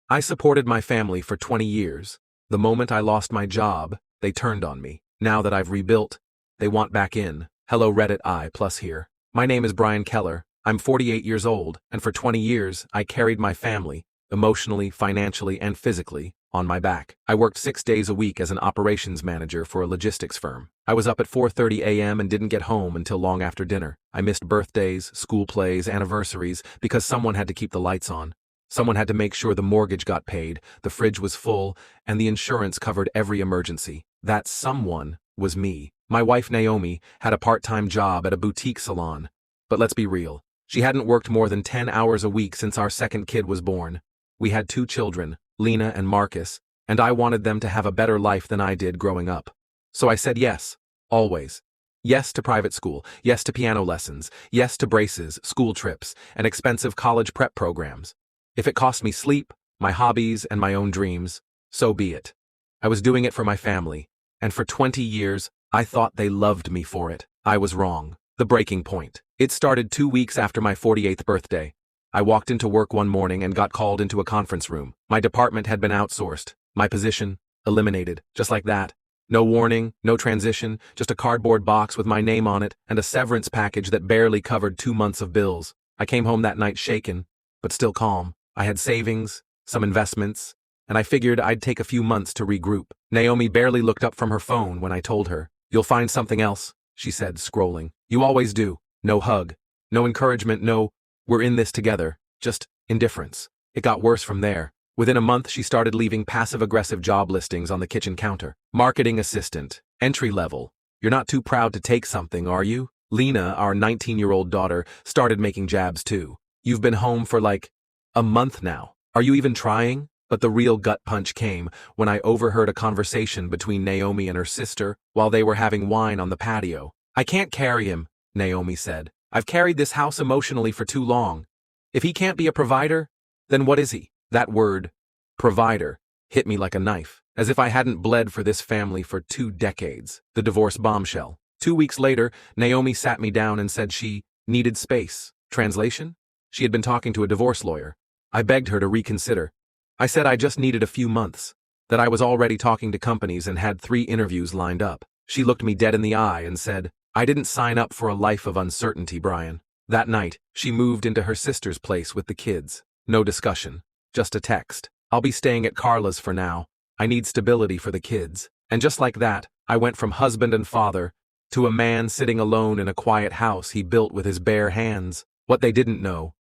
I supported my family for 20 years. The moment I lost my job, they turned on me. Now that I've rebuilt, they want back in. Hello Reddit I+ here. My name is Brian Keller. I'm 48 years old, and for 20 years, I carried my family, emotionally, financially, and physically, on my back. I worked 6 days a week as an operations manager for a logistics firm. I was up at 4:30 a.m. and didn't get home until long after dinner. I missed birthdays, school plays, anniversaries, because someone had to keep the lights on. Someone had to make sure the mortgage got paid, the fridge was full, and the insurance covered every emergency. That someone was me. My wife Naomi had a part-time job at a boutique salon. But let's be real. She hadn't worked more than 10 hours a week since our second kid was born. We had 2 children, Lena and Marcus, and I wanted them to have a better life than I did growing up. So I said yes, always. Yes to private school, yes to piano lessons, yes to braces, school trips, and expensive college prep programs. If it cost me sleep, my hobbies, and my own dreams, so be it. I was doing it for my family, and for 20 years, I thought they loved me for it. I was wrong. The breaking point. It started 2 weeks after my 48th birthday. I walked into work one morning and got called into a conference room. My department had been outsourced. My position, eliminated, just like that. No warning, no transition, just a cardboard box with my name on it and a severance package that barely covered 2 months of bills. I came home that night shaken, but still calm. I had savings, some investments, and I figured I'd take a few months to regroup. Naomi barely looked up from her phone when I told her. "You'll find something else," she said, scrolling. "You always do." No hug, no encouragement, no, "we're in this together," just indifference. It got worse from there. Within a month, she started leaving passive-aggressive job listings on the kitchen counter. Marketing assistant, entry level. "You're not too proud to take something, are you?" Lena, our 19-year-old daughter, started making jabs too. "You've been home for like a month now. Are you even trying?" But the real gut punch came when I overheard a conversation between Naomi and her sister while they were having wine on the patio. "I can't carry him," Naomi said. "I've carried this house emotionally for too long. If he can't be a provider, then what is he?" That word, provider, hit me like a knife, as if I hadn't bled for this family for 2 decades. The divorce bombshell. 2 weeks later, Naomi sat me down and said she needed space. Translation? She had been talking to a divorce lawyer. I begged her to reconsider. I said I just needed a few months, that I was already talking to companies and had 3 interviews lined up. She looked me dead in the eye and said, "I didn't sign up for a life of uncertainty, Brian." That night, she moved into her sister's place with the kids. No discussion, just a text. "I'll be staying at Carla's for now. I need stability for the kids." And just like that, I went from husband and father to a man sitting alone in a quiet house he built with his bare hands. What they didn't know,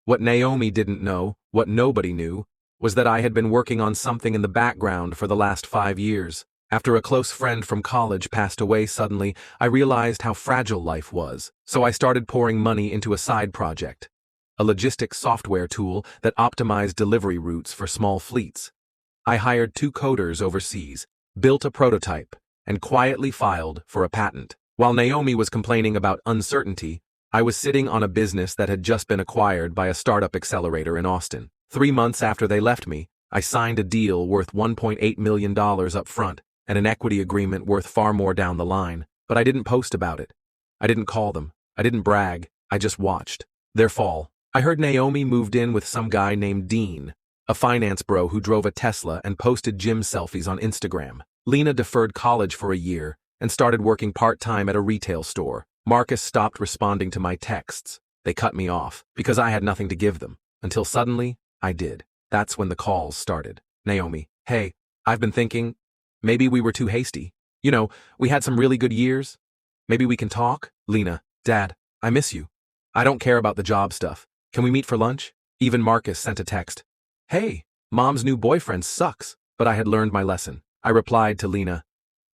what Naomi didn't know, what nobody knew, was that I had been working on something in the background for the last 5 years. After a close friend from college passed away suddenly, I realized how fragile life was. So I started pouring money into a side project, a logistics software tool that optimized delivery routes for small fleets. I hired 2 coders overseas, built a prototype, and quietly filed for a patent. While Naomi was complaining about uncertainty, I was sitting on a business that had just been acquired by a startup accelerator in Austin. 3 months after they left me, I signed a deal worth $1.8 million up front and an equity agreement worth far more down the line. But I didn't post about it. I didn't call them. I didn't brag. I just watched their fall. I heard Naomi moved in with some guy named Dean, a finance bro who drove a Tesla and posted gym selfies on Instagram. Lena deferred college for a year and started working part-time at a retail store. Marcus stopped responding to my texts. They cut me off because I had nothing to give them. Until suddenly, I did. That's when the calls started. "Naomi, hey, I've been thinking, maybe we were too hasty. You know, we had some really good years. Maybe we can talk?" Lena, "Dad, I miss you. I don't care about the job stuff. Can we meet for lunch?" Even Marcus sent a text. "Hey, Mom's new boyfriend sucks." But I had learned my lesson. I replied to Lena,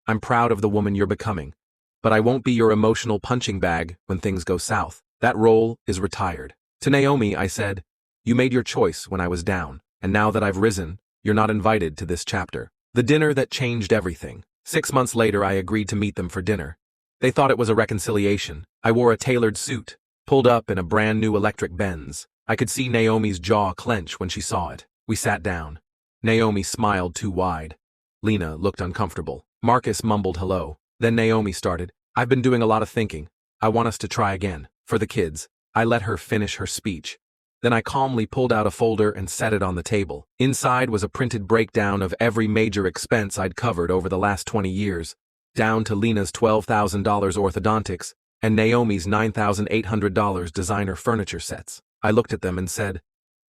"I'm proud of the woman you're becoming, but I won't be your emotional punching bag when things go south. That role is retired." To Naomi, I said, "You made your choice when I was down, and now that I've risen, you're not invited to this chapter." The dinner that changed everything. 6 months later, I agreed to meet them for dinner. They thought it was a reconciliation. I wore a tailored suit, pulled up in a brand new electric Benz. I could see Naomi's jaw clench when she saw it. We sat down. Naomi smiled too wide. Lena looked uncomfortable. Marcus mumbled hello. Then Naomi started, "I've been doing a lot of thinking. I want us to try again. For the kids." I let her finish her speech. Then I calmly pulled out a folder and set it on the table. Inside was a printed breakdown of every major expense I'd covered over the last 20 years, down to Lena's $12,000 orthodontics and Naomi's $9,800 designer furniture sets. I looked at them and said,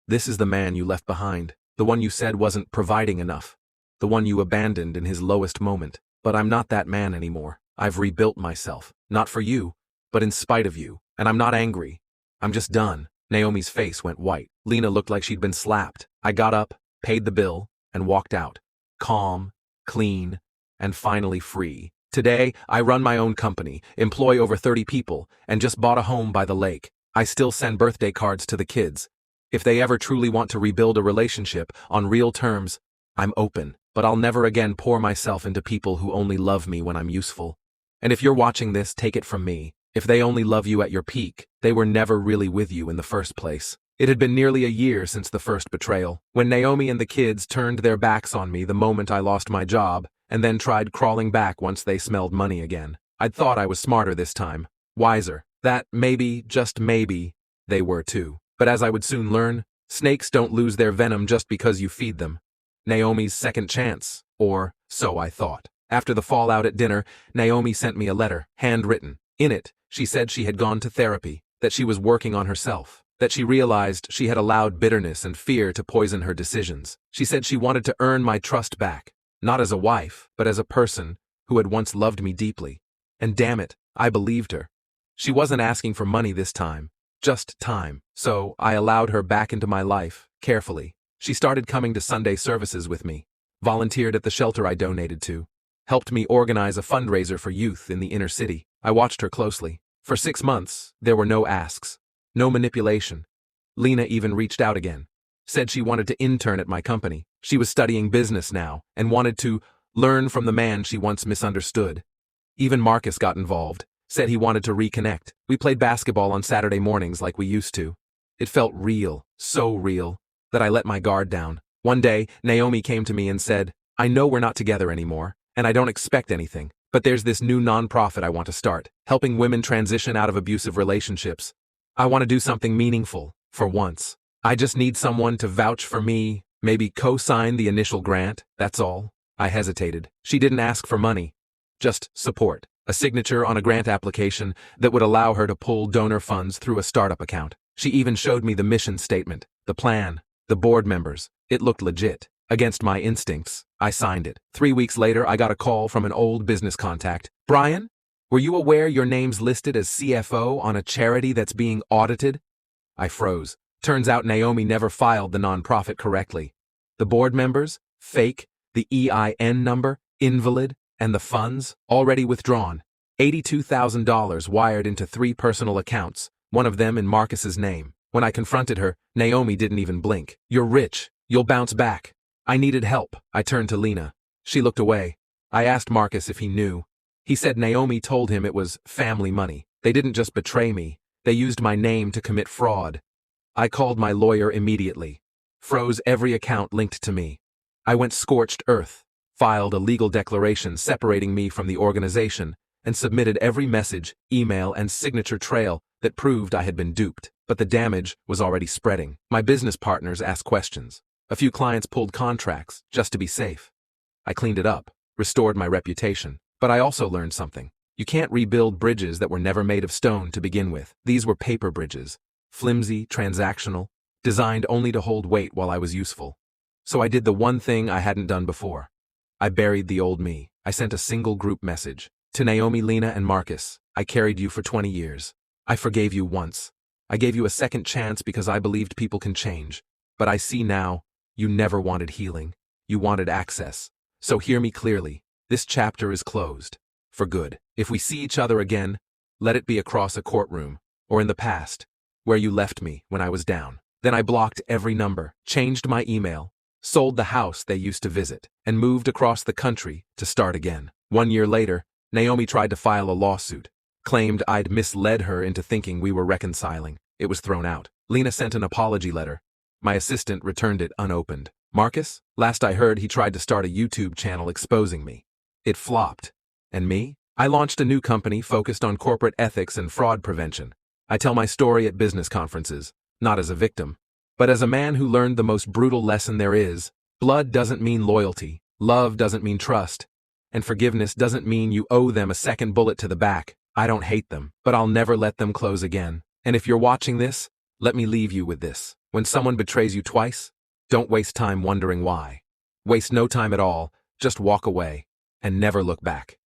"This is the man you left behind, the one you said wasn't providing enough, the one you abandoned in his lowest moment. But I'm not that man anymore. I've rebuilt myself, not for you, but in spite of you, and I'm not angry. I'm just done." Naomi's face went white. Lena looked like she'd been slapped. I got up, paid the bill, and walked out. Calm, clean, and finally free. Today, I run my own company, employ over 30 people, and just bought a home by the lake. I still send birthday cards to the kids. If they ever truly want to rebuild a relationship on real terms, I'm open, but I'll never again pour myself into people who only love me when I'm useful. And if you're watching this, take it from me. If they only love you at your peak, they were never really with you in the first place. It had been nearly a year since the first betrayal, when Naomi and the kids turned their backs on me the moment I lost my job, and then tried crawling back once they smelled money again. I'd thought I was smarter this time, wiser, that maybe, just maybe, they were too. But as I would soon learn, snakes don't lose their venom just because you feed them. Naomi's second chance, or so I thought. After the fallout at dinner, Naomi sent me a letter, handwritten. In it, she said she had gone to therapy, that she was working on herself, that she realized she had allowed bitterness and fear to poison her decisions. She said she wanted to earn my trust back, not as a wife, but as a person who had once loved me deeply. And damn it, I believed her. She wasn't asking for money this time, just time. So I allowed her back into my life, carefully. She started coming to Sunday services with me, volunteered at the shelter I donated to, helped me organize a fundraiser for youth in the inner city. I watched her closely. For 6 months, there were no asks, no manipulation. Lena even reached out again, said she wanted to intern at my company. She was studying business now and wanted to learn from the man she once misunderstood. Even Marcus got involved, said he wanted to reconnect. We played basketball on Saturday mornings like we used to. It felt real, so real, that I let my guard down. One day, Naomi came to me and said, "I know we're not together anymore, and I don't expect anything. But there's this new nonprofit I want to start, helping women transition out of abusive relationships. I want to do something meaningful, for once. I just need someone to vouch for me, maybe co-sign the initial grant, that's all." I hesitated. She didn't ask for money, just support, a signature on a grant application that would allow her to pull donor funds through a startup account. She even showed me the mission statement, the plan, the board members. It looked legit. Against my instincts, I signed it. 3 weeks later, I got a call from an old business contact. "Brian, were you aware your name's listed as CFO on a charity that's being audited?" I froze. Turns out Naomi never filed the nonprofit correctly. The board members, fake, the EIN number, invalid, and the funds, already withdrawn. $82,000 wired into 3 personal accounts, one of them in Marcus's name. When I confronted her, Naomi didn't even blink. "You're rich. You'll bounce back." I needed help. I turned to Lena. She looked away. I asked Marcus if he knew. He said Naomi told him it was family money. They didn't just betray me. They used my name to commit fraud. I called my lawyer immediately. Froze every account linked to me. I went scorched earth, filed a legal declaration separating me from the organization, and submitted every message, email, and signature trail that proved I had been duped. But the damage was already spreading. My business partners asked questions. A few clients pulled contracts, just to be safe. I cleaned it up, restored my reputation. But I also learned something. You can't rebuild bridges that were never made of stone to begin with. These were paper bridges, flimsy, transactional, designed only to hold weight while I was useful. So I did the one thing I hadn't done before. I buried the old me. I sent a single group message. "To Naomi, Lena, and Marcus, I carried you for 20 years. I forgave you once. I gave you a second chance because I believed people can change. But I see now, you never wanted healing. You wanted access. So hear me clearly. This chapter is closed. For good. If we see each other again, let it be across a courtroom, or in the past, where you left me when I was down." Then I blocked every number, changed my email, sold the house they used to visit, and moved across the country to start again. 1 year later, Naomi tried to file a lawsuit, claimed I'd misled her into thinking we were reconciling. It was thrown out. Lena sent an apology letter. My assistant returned it unopened. Marcus? Last I heard, he tried to start a YouTube channel exposing me. It flopped. And me? I launched a new company focused on corporate ethics and fraud prevention. I tell my story at business conferences, not as a victim, But as a man who learned the most brutal lesson there is, blood doesn't mean loyalty, love doesn't mean trust, and forgiveness doesn't mean you owe them a second bullet to the back. I don't hate them, but I'll never let them close again. And if you're watching this, let me leave you with this. When someone betrays you twice, don't waste time wondering why. Waste no time at all, just walk away, and never look back.